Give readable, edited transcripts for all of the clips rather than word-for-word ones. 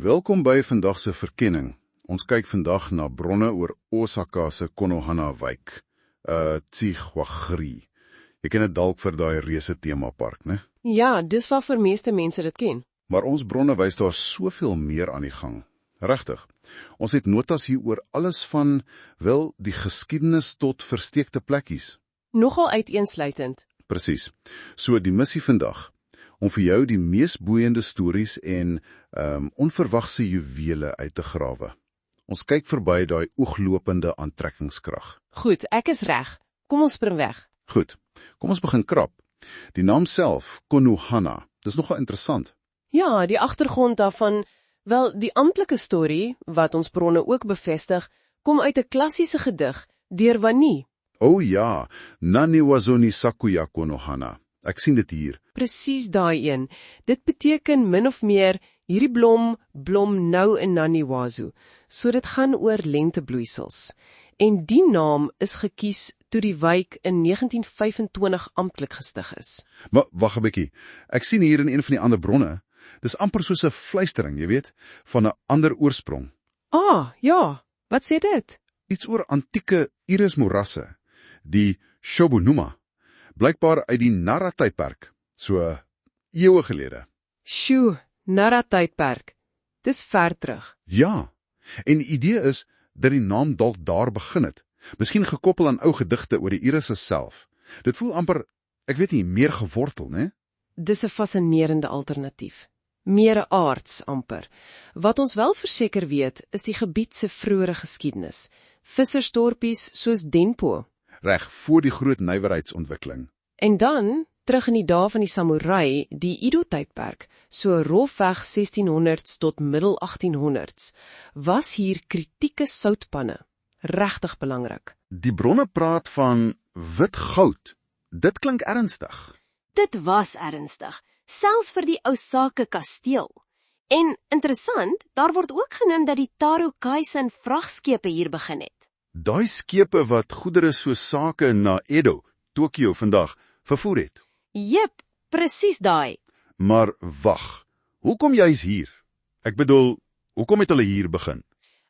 Welkom by vandag se verkenning. Ons kyk vandag na bronne oor Osaka se Konohana-wijk, Tsigwagri. Jy ken dit dalk vir daai reuse temapark, né? Ja, dis wat vir meeste mense dit ken. Maar ons bronne wys daar soveel meer aan die gang. Regtig. Ons het notas hier oor alles van, wel, die geskiedenis tot versteekte plekkies. Nogal uiteensluitend. Presies. So die missie vandag, om vir jou die mees boeiende stories en onverwagse juwele uit te grawe. Ons kyk verby daai ooglopende aantrekkingskrag. Goed, ek is reg. Kom ons spring weg. Goed, kom ons begin krap. Die naam self, Konohana, dis nogal interessant. Ja, die agtergrond daarvan, wel, die amptelike storie, wat ons bronne ook bevestig, kom uit 'n klassiese gedig, deur Wani. O ja, Nani Wazoni Sakuya Konohana. Ek sien dit hier. Presies daai een. Dit beteken min of meer, hierdie blom nou in Naniwazu. So dit gaan oor lentebloeisels. En die naam is gekies toe die wijk in 1925 amptelik gestig is. Maar wag 'n bietjie. Ek sien hier in een van die ander bronne, dis amper soos 'n fluistering, jy weet, van 'n ander oorsprong. Ah, ja. Wat sê dit? Iets oor antieke irismorasse, die Shobunuma, blykbaar uit die Nara-tydperk, so eeue gelede. Sjoe, Nara-tydperk. Dis ver terug. Ja, en die idee is dat die naam dalk daar begin het. Miskien gekoppel aan ou gedigte oor die Irisse self. Dit voel amper, ek weet nie, meer gewortel, né? Dis 'n fascinerende alternatief. Meer aards amper. Wat ons wel verseker weet, is die gebied se vroeëre geskiedenis. Vissersdorpies soos Denpo. Reg, voor die groot nywerheidsontwikkeling. En dan, terug in die dae van die samurai, die Edo-tydperk, so rofweg 1600s tot middel 1800s, was hier kritieke soutpanne. Regtig belangrik. Die bronne praat van wit goud. Dit klink ernstig. Dit was ernstig, selfs vir die Osaka kasteel. En interessant, daar word ook genoem dat die Taro Kaisen vragskepe hier begin het. Daai skepe wat goedere so sake na Edo, Tokio vandag, vervoer het. Jep, presies daai. Maar wag, hoekom juis hier? Ek bedoel, hoekom het hulle hier begin?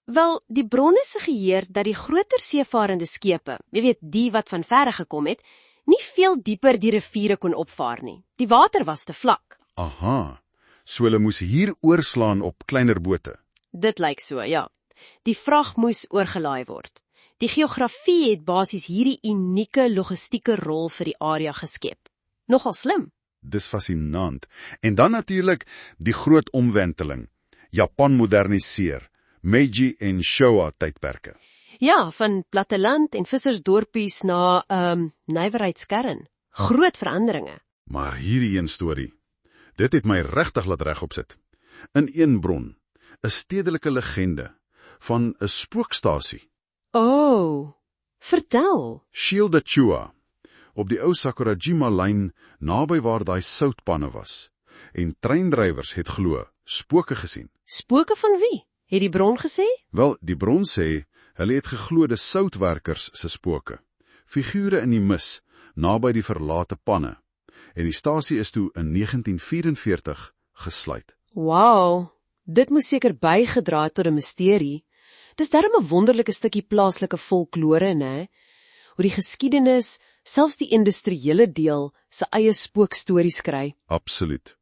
Wel, die bronne suggereer dat die groter seevarende skepe, jy weet die wat van verre gekom het, nie veel dieper die riviere kon opvaar nie. Die water was te vlak. Aha, so hulle moes hier oorslaan op kleiner bote. Dit lyk so, ja. Die vrag moes oorgelaai word. Die geografie het basies hierdie unieke logistieke rol vir die area geskep. Nogal slim. Dis fascinant. En dan natuurlik die groot omwenteling. Japan moderniseer, Meiji en Showa tydperke. Ja, van platteland en vissersdorpies na nywerheidskern. Groot veranderinge. Maar hierdie een storie, dit het my regtig laat regop sit. In een bron, 'n stedelike legende van 'n spookstasie. Oh, vertel. Shildachua, op die ou Sakurajima-lyn naby waar daai soutpanne was. En treindrywers het glo spooke gesien. Spooke van wie? Het die bron gesê? Wel, die bron sê, hulle het geglo dis soutwerkers se spooke. Figure in die mis, naby die verlate panne. En die stasie is toe in 1944 gesluit. Wow, dit moes seker bygedra het tot 'n misterie. Dis darem 'n wonderlike stukkie plaaslike folklore, né? Hoe die geskiedenis, selfs die industriële deel, sy eie spookstories kry. Absoluut.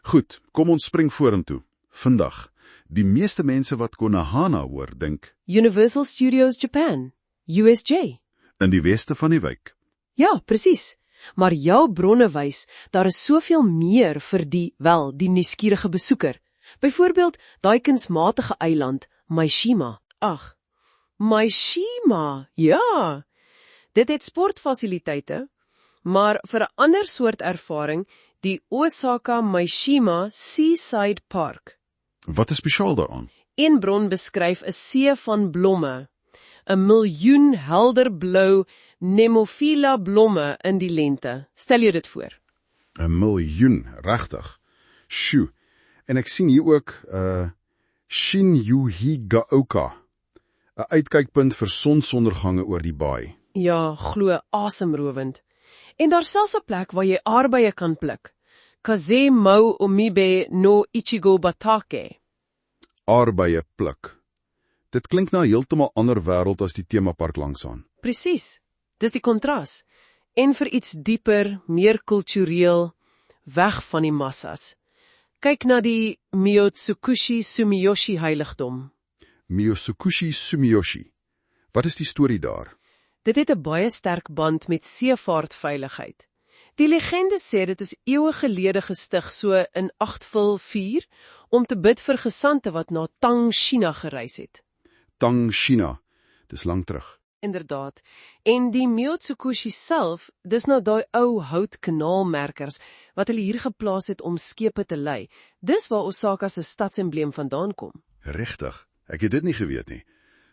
Goed, kom ons spring vorentoe. Vandag, die meeste mense wat Konohana hoor, dink Universal Studios Japan, USJ. in die weste van die wijk. Ja, presies. Maar jou bronne wys, daar is soveel meer vir die nuuskierige besoeker. Byvoorbeeld, daai kunsmatige eiland, Maishima. Ag, Maishima, ja. Dit het sportfasiliteite, maar vir 'n ander soort ervaring, die Osaka Maishima Seaside Park. Wat is spesiaal daaraan? Een bron beskryf 'n see van blomme, 'n miljoen helderblou Nemophila blomme in die lente. Stel jou dit voor. 'n miljoen, regtig. Sjoe. En ek sien hier ook Shin-Yuhigaoka, 'n uitkykpunt vir sonsondergange oor die baai. Ja, glo asemrowend. En daar selfs 'n plek waar jy aardbeie kan pluk. Kaze mau omibe no ichigo batake. aardbeie pluk. Dit klink na 'n heeltemal ander wêreld as die temapark langsaan. Presies. Dis die kontras. En vir iets dieper, meer kultureel, weg van die massas. Kyk na die Miyotsukushi Sumiyoshi heiligdom. Miyotsukushi Sumiyoshi. Wat is die storie daar? Dit het 'n baie sterk band met seevaartveiligheid. Die legende sê dit is eeue gelede gestig so in 804 om te bid vir gesante wat na Tang China gereis het. Tang China. Dis lank terug. Inderdaad. En die Miyotsukushi self, dis nou daai ou houtkanaalmerkers wat hulle hier geplaas het om skepe te lei. Dis waar Osaka se stadsembleem vandaan kom. Regtig, ek het dit nie geweet nie.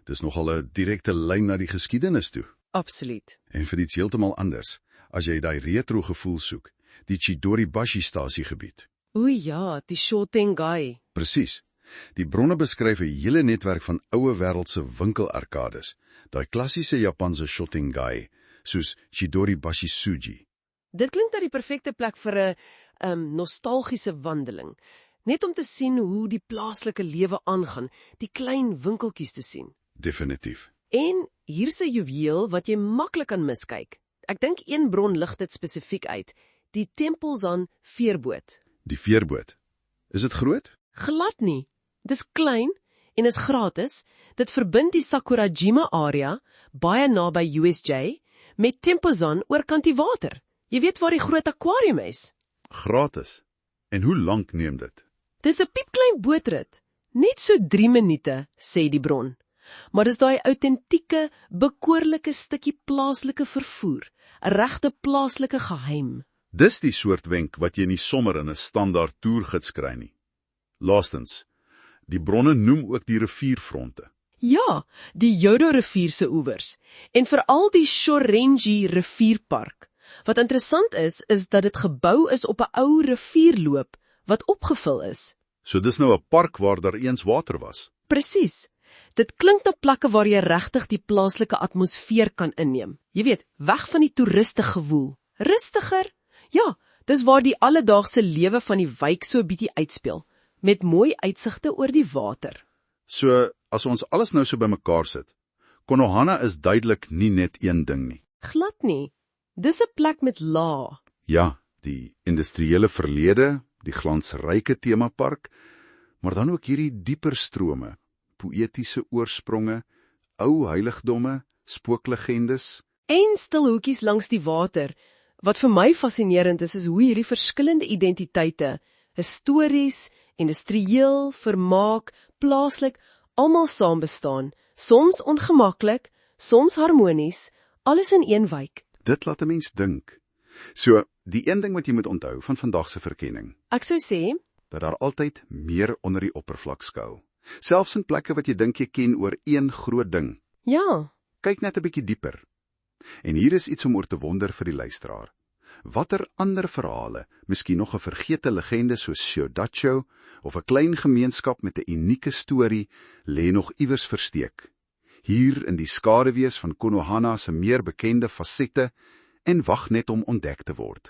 Dis nogal 'n direkte lyn na die geskiedenis toe. Absoluut. En vir iets heeltemal anders, as jy daai retro gevoel soek, die Chidori-bashi-stasie gebied. O ja, die Shotengai. Presies. Die bronne beskryf 'n hele netwerk van oue wêreldse winkelarkades, daai klassiese Japanse Shotengai, soos Chidori-bashi Suji. Dit klink na die perfekte plek vir 'n nostalgiese wandeling. Net om te sien hoe die plaaslike lewe aangaan, die klein winkeltjies te sien. Definitief. En hier's 'n juweel wat jy maklik kan miskyk. Ek dink een bron lig dit spesifiek uit, die Tempelzan veerboot. Die veerboot. Is dit groot? Glad nie. Dis klein en is gratis. Dit verbind die Sakurajima area, baie naby USJ, met Tempelzan oor kant die water. Jy weet waar die groot akwarium is. Gratis. En hoe lank neem dit? Dis 'n piepklein bootrit. Net so 3 minute, sê die bron. Maar dis daai autentieke, bekoorlike stukkie plaaslike vervoer, 'n regte plaaslike geheim. Dis die soort wenk wat jy nie sommer in 'n standaard toergids kry nie. Laastens, die bronne noem ook die rivierfronte. Ja, die Yodo rivier se oewers en veral die Shorenji rivierpark. Wat interessant is dat dit gebou is op 'n ou rivierloop wat opgevul is. So dis nou 'n park waar daar eens water was. Presies. Dit klink na plekke waar jy regtig die plaaslike atmosfeer kan inneem. Jy weet, weg van die toeriste gewoel. Rustiger. Ja, dis waar die alledaagse lewe van die wijk so 'n bietjie uitspeel, met mooi uitsigte oor die water. So, as ons alles nou so bymekaar sit, Konohana is duidelik nie net een ding nie. Glad nie. Dis 'n plek met lae. Ja, die industriële verlede, die glansryke temapark, maar dan ook hierdie dieper strome, poëtiese oorspronge, ou heiligdomme, spooklegendes. En stil hoekies langs die water. Wat vir my fascinerend is hoe hierdie verskillende identiteite, histories, industrieel, vermaak, plaaslik, almal saam bestaan, soms ongemaklik, soms harmonies, alles in een wijk. Dit laat 'n mens dink. So, die een ding wat jy moet onthou van vandag se verkenning, Ek sou sê, dat daar altyd meer onder die oppervlak skuil. Selfs in plekke wat jy dink jy ken oor een groot ding. ja, Kyk net 'n bietjie dieper. En hier is iets om oor te wonder vir die luisteraar. Watter ander verhale, miskien nog 'n vergete legende soos Shiodacho, of 'n klein gemeenskap met 'n unieke storie, lê nog iewers versteek. Hier in die skaduwees van Konohana se meer bekende fasette en wag net om ontdek te word.